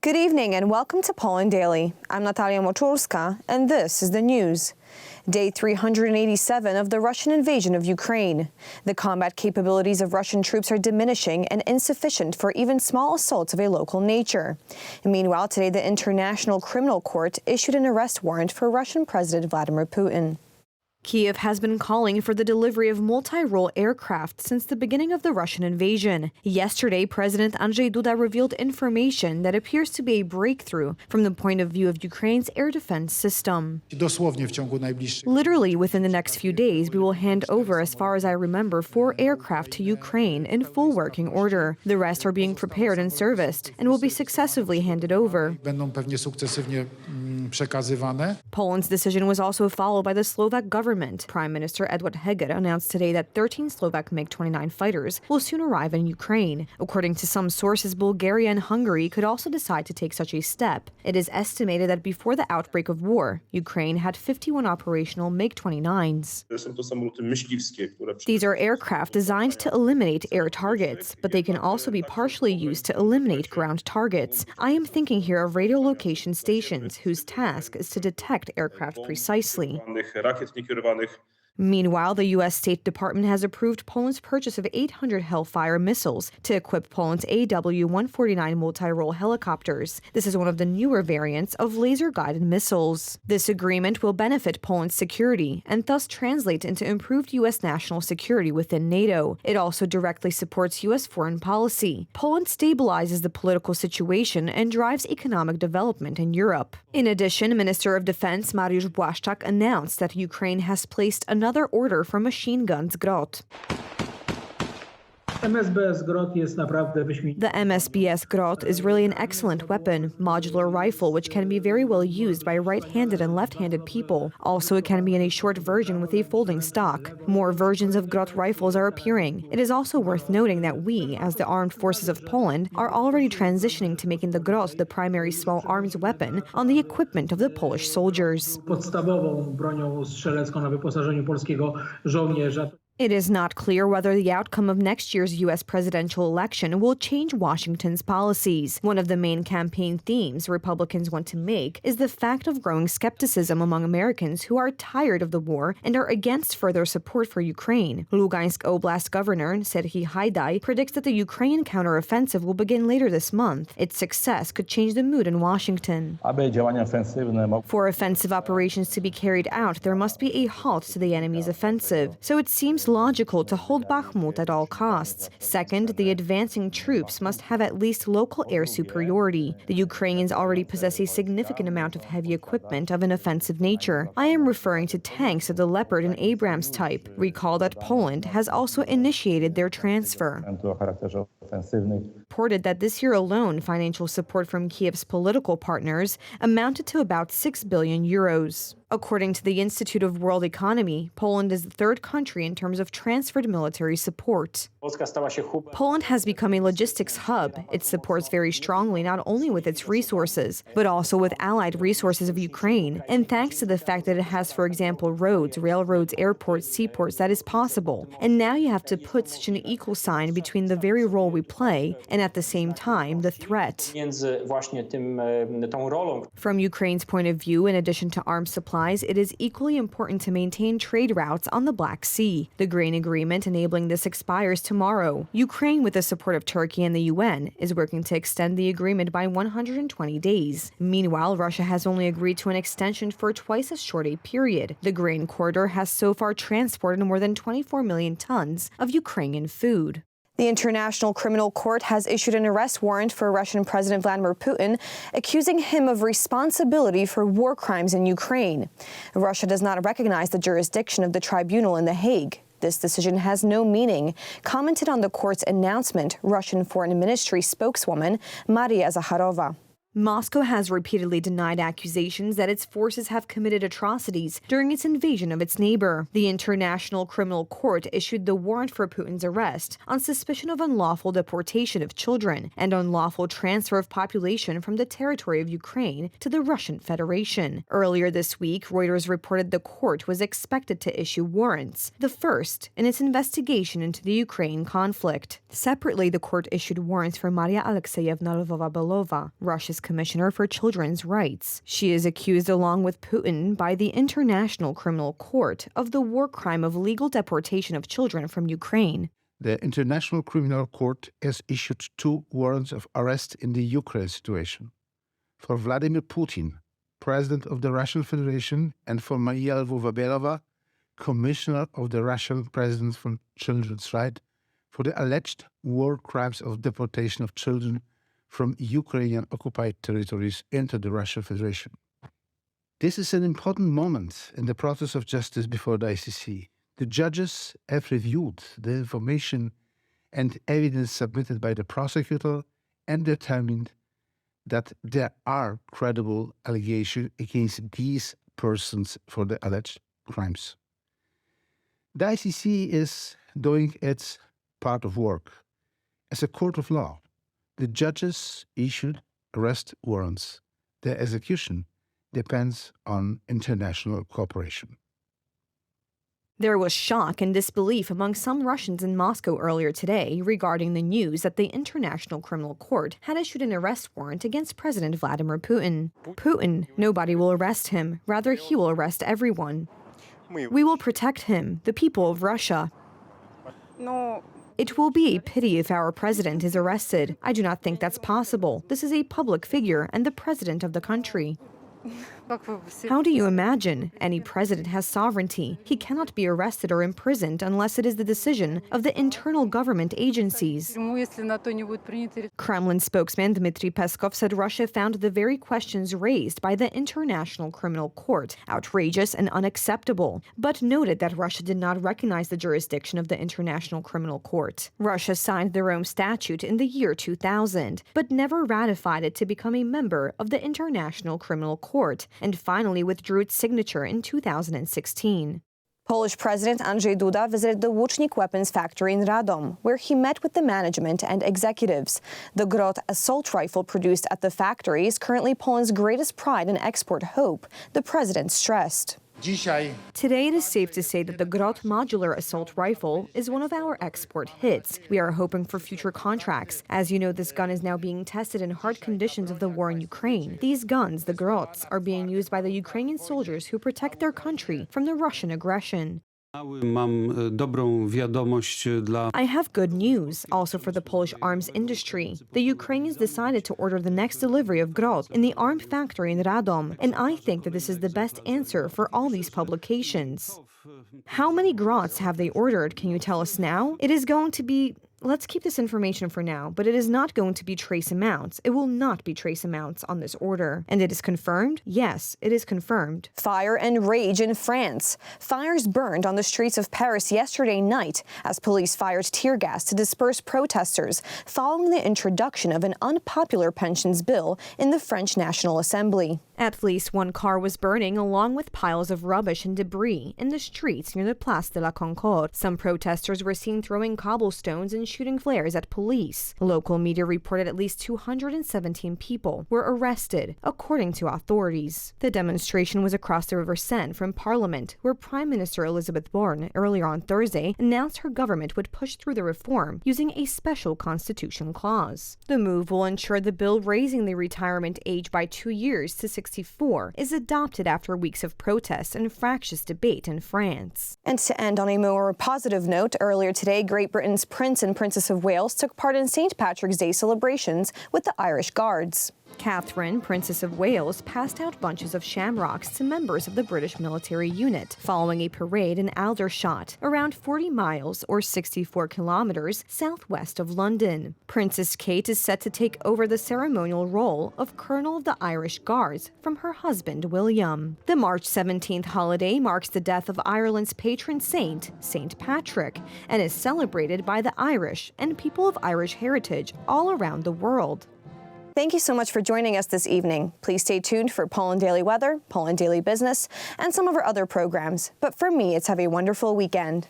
Good evening and welcome to Poland Daily. I'm Natalia Moczulska and this is the news. Day 387 of the Russian invasion of Ukraine. The combat capabilities of Russian troops are diminishing and insufficient for even small assaults of a local nature. Meanwhile, today the International Criminal Court issued an arrest warrant for Russian President Vladimir Putin. Kyiv has been calling for the delivery of multi-role aircraft since the beginning of the Russian invasion. Yesterday, President Andrzej Duda revealed information that appears to be a breakthrough from the point of view of Ukraine's air defense system. Literally, within the next few days, we will hand over, as far as I remember, 4 aircraft to Ukraine in full working order. The rest are being prepared and serviced and will be successively handed over. Poland's decision was also followed by the Slovak government. Prime Minister Edward Heger announced today that 13 Slovak MiG-29 fighters will soon arrive in Ukraine. According to some sources, Bulgaria and Hungary could also decide to take such a step. It is estimated that before the outbreak of war, Ukraine had 51 operational MiG-29s. These are aircraft designed to eliminate air targets, but they can also be partially used to eliminate ground targets. I am thinking here of radiolocation stations whose task is to detect aircraft precisely. Meanwhile, the U.S. State Department has approved Poland's purchase of 800 Hellfire missiles to equip Poland's AW-149 multi-role helicopters. This is one of the newer variants of laser-guided missiles. This agreement will benefit Poland's security and thus translate into improved U.S. national security within NATO. It also directly supports U.S. foreign policy. Poland stabilizes the political situation and drives economic development in Europe. In addition, Minister of Defense Mariusz Błaszczak announced that Ukraine has placed another order for machine guns Grot. The MSBS Grot is really an excellent weapon, modular rifle which can be very well used by right-handed and left-handed people. Also, it can be in a short version with a folding stock. More versions of Grot rifles are appearing. It is also worth noting that we, as the armed forces of Poland, are already transitioning to making the Grot the primary small arms weapon on the equipment of the Polish soldiers. It is not clear whether the outcome of next year's U.S. presidential election will change Washington's policies. One of the main campaign themes Republicans want to make is the fact of growing skepticism among Americans who are tired of the war and are against further support for Ukraine. Lugansk Oblast Governor Serhiy Hajdai predicts that the Ukrainian counteroffensive will begin later this month. Its success could change the mood in Washington. For offensive operations to be carried out, there must be a halt to the enemy's offensive. So it seems logical to hold Bakhmut at all costs. Second, the advancing troops must have at least local air superiority. The Ukrainians already possess a significant amount of heavy equipment of an offensive nature. I am referring to tanks of the Leopard and Abrams type. Recall that Poland has also initiated their transfer. Reported that this year alone, financial support from Kyiv's political partners amounted to about 6 billion euros. According to the Institute of World Economy, Poland is the third country in terms of transferred military support. Poland has become a logistics hub. It supports very strongly not only with its resources, but also with allied resources of Ukraine. And thanks to the fact that it has, for example, roads, railroads, airports, seaports, that is possible. And now you have to put such an equal sign between the very role we play and at the same time the threat. From Ukraine's point of view, in addition to arms supplies, it is equally important to maintain trade routes on the Black Sea. The grain agreement enabling this expires tomorrow. Ukraine, with the support of Turkey and the UN, is working to extend the agreement by 120 days. Meanwhile, Russia has only agreed to an extension for twice as short a period. The grain corridor has so far transported more than 24 million tons of Ukrainian food. The International Criminal Court has issued an arrest warrant for Russian President Vladimir Putin, accusing him of responsibility for war crimes in Ukraine. Russia does not recognize the jurisdiction of the tribunal in The Hague. This decision has no meaning, commented on the court's announcement Russian Foreign Ministry spokeswoman Maria Zakharova. Moscow has repeatedly denied accusations that its forces have committed atrocities during its invasion of its neighbor. The International Criminal Court issued the warrant for Putin's arrest on suspicion of unlawful deportation of children and unlawful transfer of population from the territory of Ukraine to the Russian Federation. Earlier this week, Reuters reported the court was expected to issue warrants, the first in its investigation into the Ukraine conflict. Separately, the court issued warrants for Maria Alexeyevna Lvova-Belova, Russia's Commissioner for Children's Rights. She is accused, along with Putin, by the International Criminal Court of the war crime of legal deportation of children from Ukraine. The International Criminal Court has issued 2 warrants of arrest in the Ukraine situation for Vladimir Putin, President of the Russian Federation, and for Maria Lvova-Belova, Commissioner of the Russian President for Children's Rights, for the alleged war crimes of deportation of children from Ukrainian occupied territories into the Russian Federation. This is an important moment in the process of justice before the ICC. The judges have reviewed the information and evidence submitted by the prosecutor and determined that there are credible allegations against these persons for the alleged crimes. The ICC is doing its part of work. As a court of law, the judges issued arrest warrants. Their execution depends on international cooperation. There was shock and disbelief among some Russians in Moscow earlier today regarding the news that the International Criminal Court had issued an arrest warrant against President Vladimir Putin. Putin, nobody will arrest him. Rather, he will arrest everyone. We will protect him, the people of Russia. It will be a pity if our president is arrested. I do not think that's possible. This is a public figure and the president of the country. How do you imagine? Any president has sovereignty. He cannot be arrested or imprisoned unless it is the decision of the internal government agencies. Kremlin spokesman Dmitry Peskov said Russia found the very questions raised by the International Criminal Court outrageous and unacceptable, but noted that Russia did not recognize the jurisdiction of the International Criminal Court. Russia signed the Rome Statute in the year 2000, but never ratified it to become a member of the International Criminal Court, and finally withdrew its signature in 2016. Polish President Andrzej Duda visited the Łucznik weapons factory in Radom, where he met with the management and executives. The Grot assault rifle produced at the factory is currently Poland's greatest pride and export hope, the president stressed. Today, it is safe to say that the Grot modular assault rifle is one of our export hits. We are hoping for future contracts. As you know, this gun is now being tested in hard conditions of the war in Ukraine. These guns, the Grots, are being used by the Ukrainian soldiers who protect their country from the Russian aggression. I have good news also for the Polish arms industry. The Ukrainians decided to order the next delivery of Grot in the armed factory in Radom, and I think that this is the best answer for all these publications. How many Grots have they ordered? Can you tell us now? It is going to be... Let's keep this information for now, but it is not going to be trace amounts. It will not be trace amounts on this order. And it is confirmed? Yes, it is confirmed. Fire and rage in France. Fires burned on the streets of Paris yesterday night as police fired tear gas to disperse protesters following the introduction of an unpopular pensions bill in the French National Assembly. At least one car was burning along with piles of rubbish and debris in the streets near the Place de la Concorde. Some protesters were seen throwing cobblestones and shooting flares at police. Local media reported at least 217 people were arrested, according to authorities. The demonstration was across the River Seine from Parliament, where Prime Minister Elizabeth Borne earlier on Thursday announced her government would push through the reform using a special constitution clause. The move will ensure the bill raising the retirement age by 2 years to 64 is adopted after weeks of protests and fractious debate in France. And to end on a more positive note, earlier today, Great Britain's Prince and Princess of Wales took part in St. Patrick's Day celebrations with the Irish Guards. Catherine, Princess of Wales, passed out bunches of shamrocks to members of the British military unit following a parade in Aldershot, around 40 miles or 64 kilometers southwest of London. Princess Kate is set to take over the ceremonial role of Colonel of the Irish Guards from her husband, William. The March 17th holiday marks the death of Ireland's patron saint, St. Patrick, and is celebrated by the Irish and people of Irish heritage all around the world. Thank you so much for joining us this evening. Please stay tuned for Poland Daily Weather, Poland Daily Business, and some of our other programs. But for me, it's have a wonderful weekend.